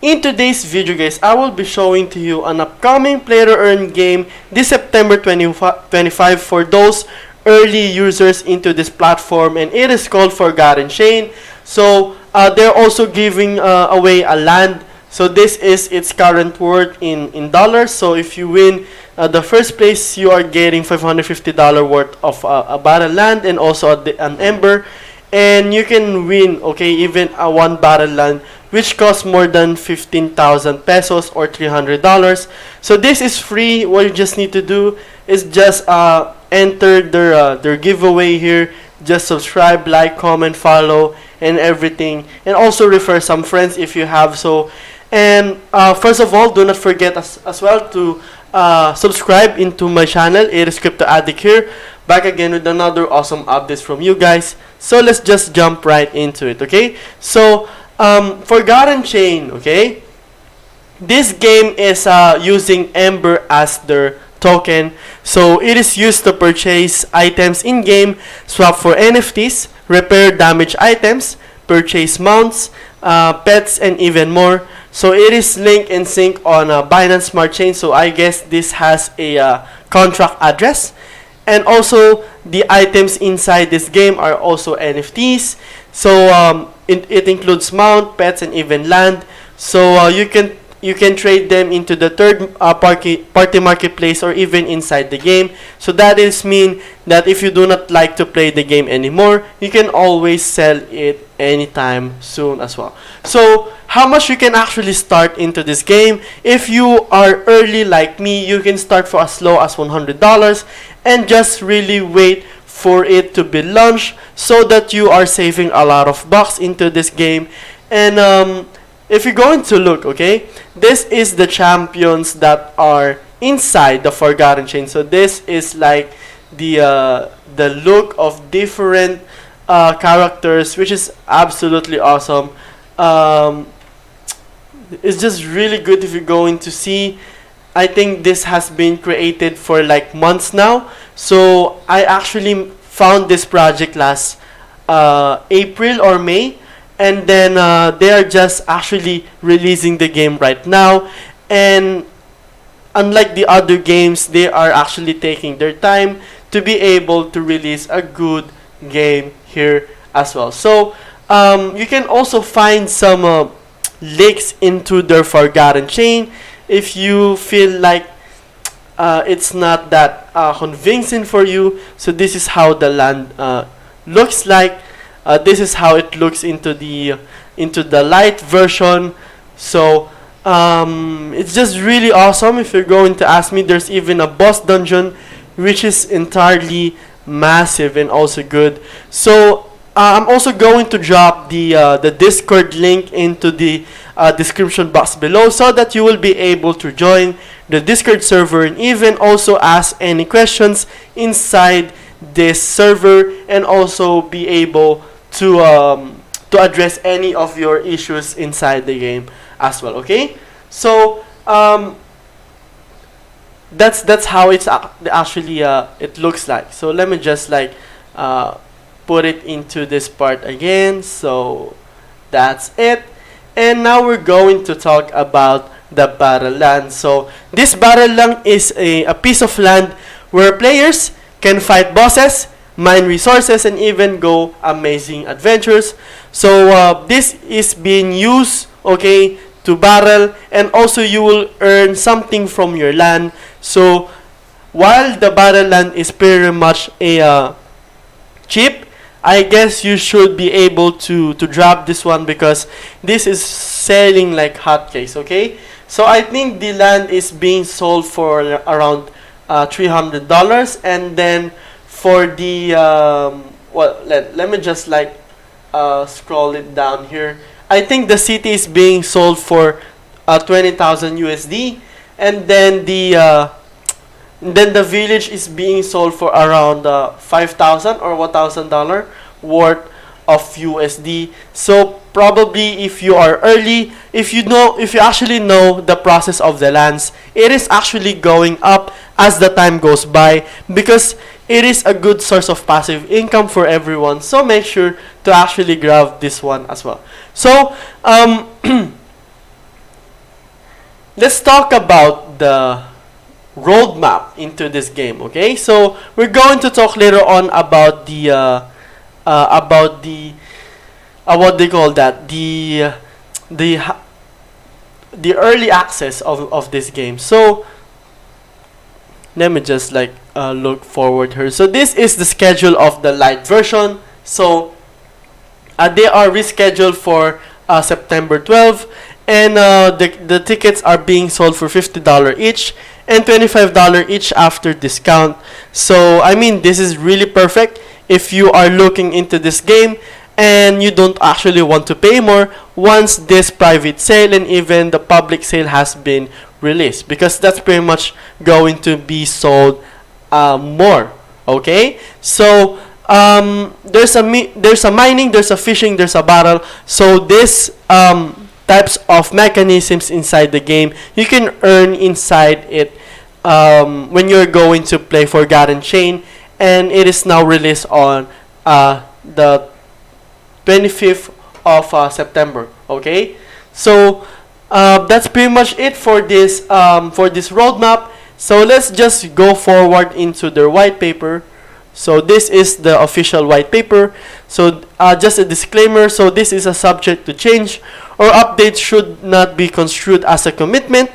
In today's video, guys, I will be showing to you an upcoming play to earn game this September 25 for those early users into this platform, and it is called Forgotten Chain. So they're also giving away a land. So this is its current worth in dollars. So if you win the first place, you are getting $550 worth of a battle land and also an ember. And you can win, okay, even a one battle land, which costs more than 15,000 pesos or $300. So this is free. What you just need to do is just enter their giveaway here. Just subscribe, like, comment, follow, and everything. And also refer some friends if you have so. And first of all, do not forget as well to subscribe into my channel. It is Crypto Addict here, back again with another awesome updates from you guys. So let's just jump right into it, okay? So Forgotten Chain, okay? This game is using Ember as their token. So it is used to purchase items in game, swap for NFTs, repair damaged items, purchase mounts, pets, and even more. So it is linked and sync on Binance Smart Chain. So I guess this has a contract address. And also the items inside this game are also NFTs. So it includes mount, pets, and even land. So you can trade them into the third party marketplace or even inside the game. So that is mean that if you do not like to play the game anymore, you can always sell it anytime soon as well. So how much you can actually start into this game? If you are early like me, you can start for as low as $100 and just really wait for it to be launched so that you are saving a lot of bucks into this game. And if you're going to look, okay, this is the champions that are inside the Forgotten Chain. So this is like the look of different characters, which is absolutely awesome. It's just really good if you're going to see. I think this has been created for like months now. So I actually found this project last April or May. And then they are just actually releasing the game right now. And unlike the other games, they are actually taking their time to be able to release a good game here as well. So you can also find some leaks into their Forgotten Chain if you feel like it's not that convincing for you. So this is how the land looks like. This is how it looks into the Lite version. So it's just really awesome. If you're going to ask me, there's even a boss dungeon which is entirely massive and also good. So I'm also going to drop the Discord link into the description box below so that you will be able to join the Discord server and even also ask any questions inside this server and also be able to address any of your issues inside the game as well. Okay, so that's how it's actually it looks like. So let me just like put it into this part again. So that's it. And now we're going to talk about the battle land. So this battle land is a piece of land where players can fight bosses, mine resources, and even go amazing adventures. So this is being used, okay, to battle, and also you will earn something from your land. So while the battle land is pretty much a cheap, I guess you should be able to drop this one because this is selling like hotcakes, okay? So I think the land is being sold for around $300, and then for the well, let me just like scroll it down here. I think the city is being sold for 20,000 USD, and then the village is being sold for around $5,000 or $1,000 worth of USD. So probably if you are early, if you actually know the process of the lands, it is actually going up as the time goes by because it is a good source of passive income for everyone. So make sure to actually grab this one as well. So let's talk about the roadmap into this game. Okay, so we're going to talk later on about the what they call that, the early access of this game. So let me just like look forward here. So this is the schedule of the Lite version. So they are rescheduled for September 12th, and the tickets are being sold for $50 each and $25 each after discount. So I mean, this is really perfect if you are looking into this game and you don't actually want to pay more once this private sale and even the public sale has been released, because that's pretty much going to be sold more. Okay, so there's a mining, there's a fishing, there's a battle. So this types of mechanisms inside the game you can earn inside it when you're going to play Forgotten Chain, and it is now released on the 25th of September. Okay, so that's pretty much it for this roadmap. So let's just go forward into their white paper. So this is the official white paper. So just a disclaimer, so this is a subject to change, or updates should not be construed as a commitment,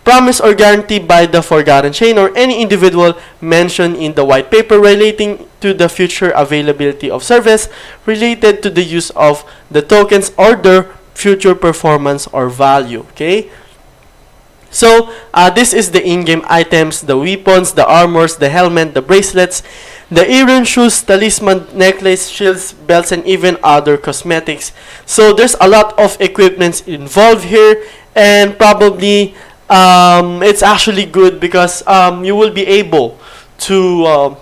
promise, or guarantee by the Forgotten Chain or any individual mentioned in the white paper relating to the future availability of service, related to the use of the tokens, or their future performance or value. Okay, so this is the in-game items, the weapons, the armors, the helmet, the bracelets, the earring, shoes, talisman, necklace, shields, belts, and even other cosmetics. So there's a lot of equipments involved here, and probably it's actually good because you will be able to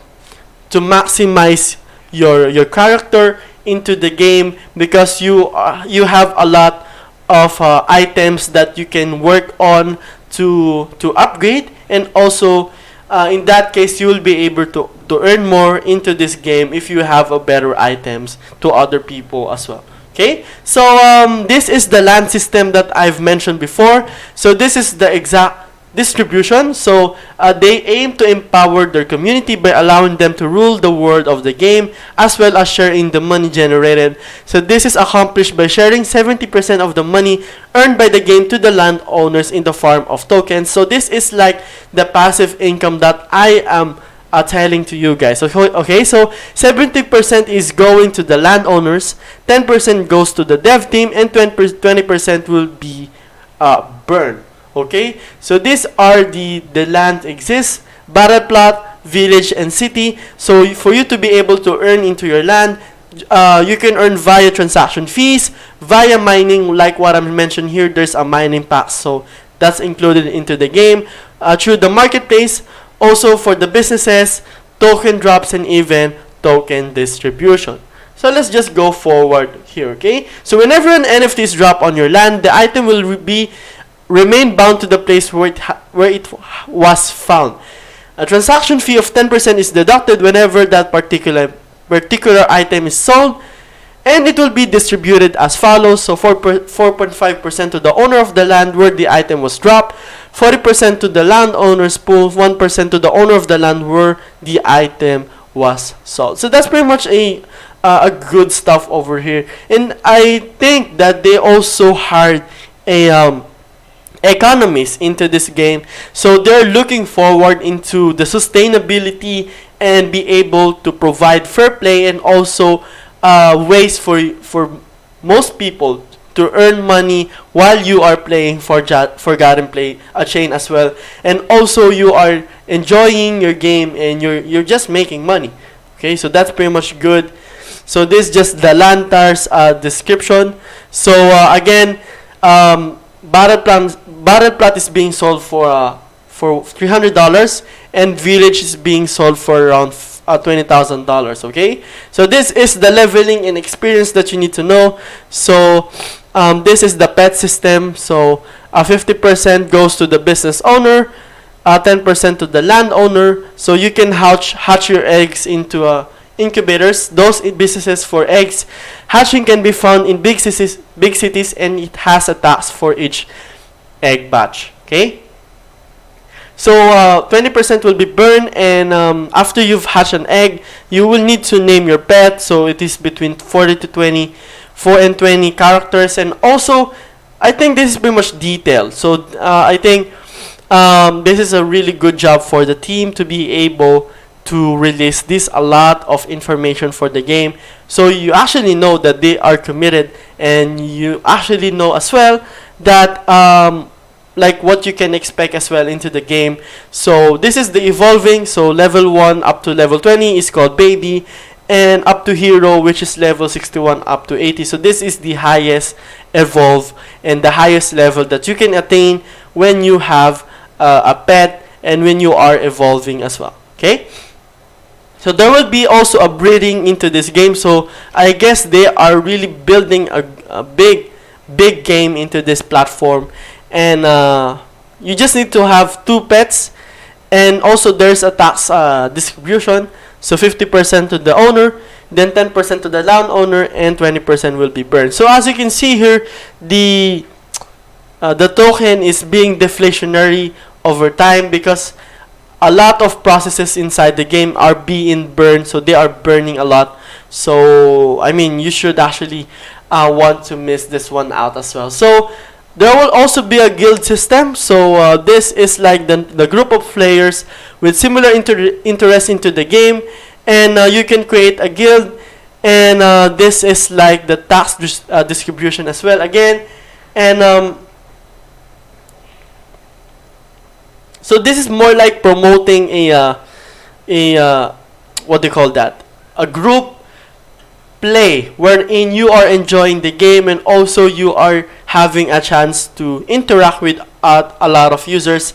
maximize your character into the game, because you have a lot of items that you can work on to upgrade, and also in that case you will be able to earn more into this game if you have a better items to other people as well. Okay, so this is the land system that I've mentioned before. So this is the exact distribution. So they aim to empower their community by allowing them to rule the world of the game, as well as sharing the money generated. So this is accomplished by sharing 70% of the money earned by the game to the landowners in the form of tokens. So this is like the passive income that I am telling to you guys. Okay, so 70% is going to the landowners, 10% goes to the dev team, and 20% will be burned. Okay, so these are the land exists, battle plot, village, and city. So for you to be able to earn into your land, you can earn via transaction fees, via mining, like what I mentioned here. There's a mining pack, so that's included into the game, through the marketplace, also for the businesses, token drops, and even token distribution. So let's just go forward here. Okay, so whenever an NFT is dropped on your land, the item will remain bound to the place where it was found. A transaction fee of 10% is deducted whenever that particular item is sold, and it will be distributed as follows. So 4.5% to the owner of the land where the item was dropped, 40% to the landowner's pool, 1% to the owner of the land where the item was sold. So that's pretty much a good stuff over here. And I think that they also hired a economists into this game, so they're looking forward into the sustainability and be able to provide fair play, and also ways for most people to earn money while you are playing Forgotten Chain as well, and also you are enjoying your game and you're just making money. Okay, so that's pretty much good. So this is just the Lantar's description. So again, Battle plot is being sold for $300, and village is being sold for around $20,000. Okay, so this is the leveling and experience that you need to know. So this is the pet system. So 50% goes to the business owner, 10% to the landowner. So you can hatch your eggs into incubators, those businesses for eggs. Hatching can be found in big cities, and it has a tax for each egg batch. Okay. So 20% will be burned, and after you've hatched an egg, you will need to name your pet. So it is between 40 to 4 and 20 characters, and also I think this is pretty much detailed. So I think this is a really good job for the team to be able to release this a lot of information for the game. So you actually know that they are committed, and you actually know as well that like what you can expect as well into the game. So this is the evolving. So level 1 up to level 20 is called baby, and up to hero, which is level 61 up to 80. So this is the highest evolve and the highest level that you can attain when you have a pet and when you are evolving as well. Okay. So there will be also a breeding into this game. So I guess they are really building a big game into this platform. And you just need to have 2 pets, and also there's a tax distribution. So 50% to the owner, then 10% to the landowner, and 20% will be burned. So as you can see here, the token is being deflationary over time because a lot of processes inside the game are being burned. So they are burning a lot. So I mean, you should actually want to miss this one out as well. So there will also be a guild system. So this is like the group of players with similar interest into the game, and you can create a guild, and this is like the tax distribution as well again. And so this is more like promoting a what do you call that, a group play wherein you are enjoying the game, and also you are having a chance to interact with a lot of users.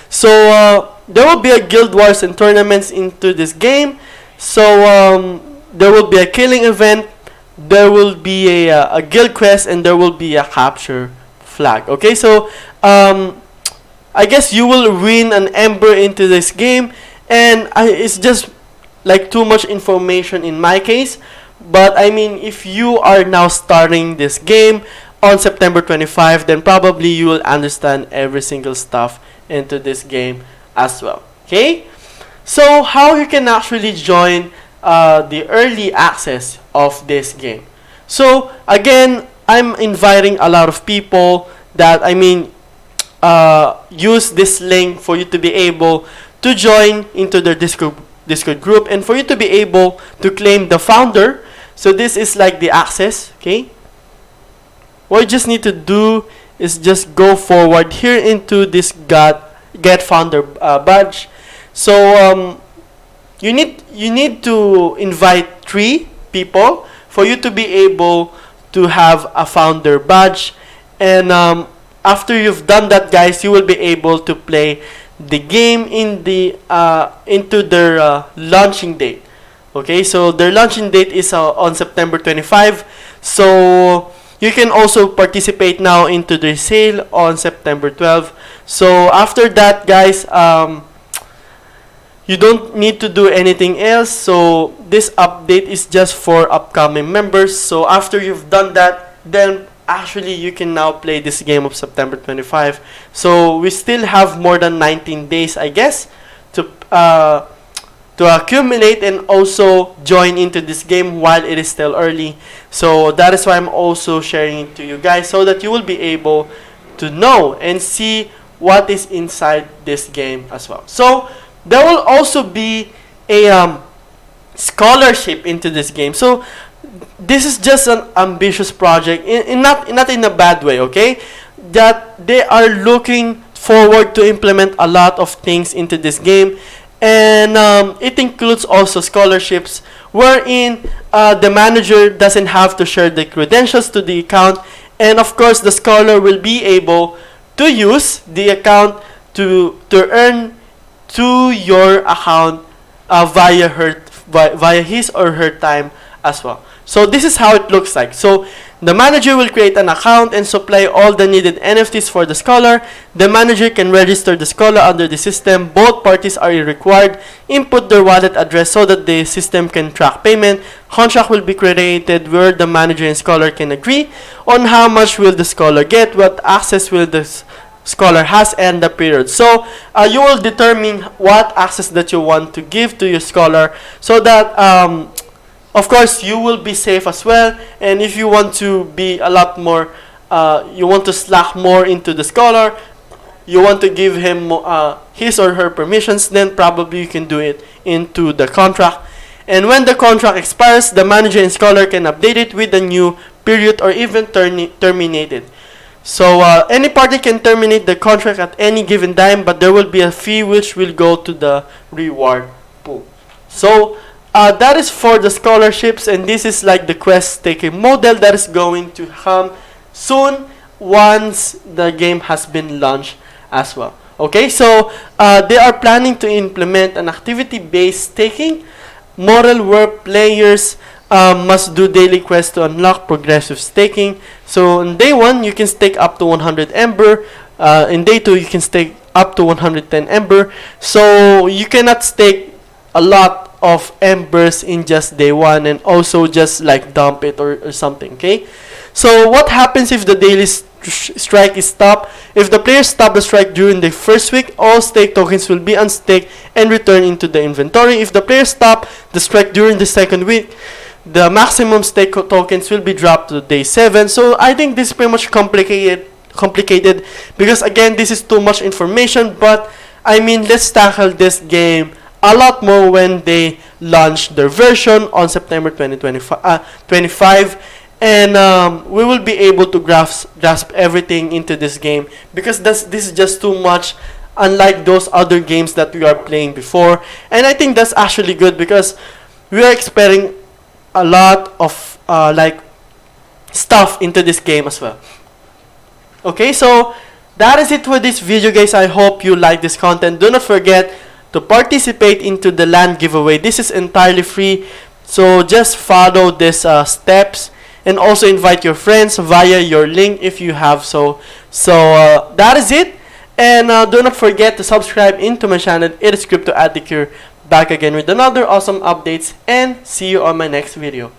So there will be a guild wars and tournaments into this game. So there will be a killing event, there will be a guild quest, and there will be a capture flag. Okay, so I guess you will win an ember into this game, and it's just like too much information in my case. But I mean, if you are now starting this game on September 25, then probably you will understand every single stuff into this game as well. Okay, so how you can actually join the early access of this game. So again, I'm inviting a lot of people that, I mean, use this link for you to be able to join into their Discord group, and for you to be able to claim the founder. So this is like the access. Okay, what you just need to do is just go forward here into this get founder badge. So you need to invite 3 people for you to be able to have a founder badge. And after you've done that, guys, you will be able to play the game in the into their launching date. Okay, so their launching date is on September 25. So you can also participate now into the sale on September 12. So after that, guys, you don't need to do anything else. So this update is just for upcoming members. So after you've done that, then actually you can now play this game of September 25. So we still have more than 19 days, I guess, to accumulate and also join into this game while it is still early. So that is why I'm also sharing it to you guys, so that you will be able to know and see what is inside this game as well. So there will also be a scholarship into this game. So this is just an ambitious project, not in a bad way, okay? That they are looking forward to implement a lot of things into this game. And it includes also scholarships wherein the manager doesn't have to share the credentials to the account, and of course the scholar will be able to use the account to earn to your account via his or her time as well. So this is how it looks like. So the manager will create an account and supply all the needed NFTs for the scholar. The manager can register the scholar under the system. Both parties are required input their wallet address so that the system can track payment. Contract will be created where the manager and scholar can agree on how much will the scholar get, what access will the scholar has and the period. So you will determine what access that you want to give to your scholar, so that of course you will be safe as well. And if you want to be a lot more, you want to slack more into the scholar, you want to give him his or her permissions, then probably you can do it into the contract. And when the contract expires, the manager and scholar can update it with a new period or even terminate it. So any party can terminate the contract at any given time, but there will be a fee which will go to the reward pool. So that is for the scholarships, and this is like the quest taking model that is going to come soon once the game has been launched as well. Okay, so they are planning to implement an activity-based staking model where players must do daily quests to unlock progressive staking. So on day 1, you can stake up to 100 Ember. In day 2, you can stake up to 110 Ember. So you cannot stake a lot of Embers in just day 1 and also just like dump it or something. Okay. So what happens if the daily strike is stopped? If the players stop the strike during the first week, all stake tokens will be unstaked and returned into the inventory. If the players stop the strike during the second week, the maximum stake tokens will be dropped to day 7. So I think this is pretty much complicated because again, this is too much information. But I mean, let's tackle this game a lot more when they launch their version on September 2025. And we will be able to grasp everything into this game, because this is just too much, unlike those other games that we are playing before. And I think that's actually good because we are expecting a lot of like stuff into this game as well. Okay, so that is it for this video, guys. I hope you like this content. Do not forget to participate into the land giveaway. This is entirely free, so just follow these steps. And also invite your friends via your link if you have so. So that is it. And do not forget to subscribe into my channel. It is Crypto Addict here, back again with another awesome updates. And see you on my next video.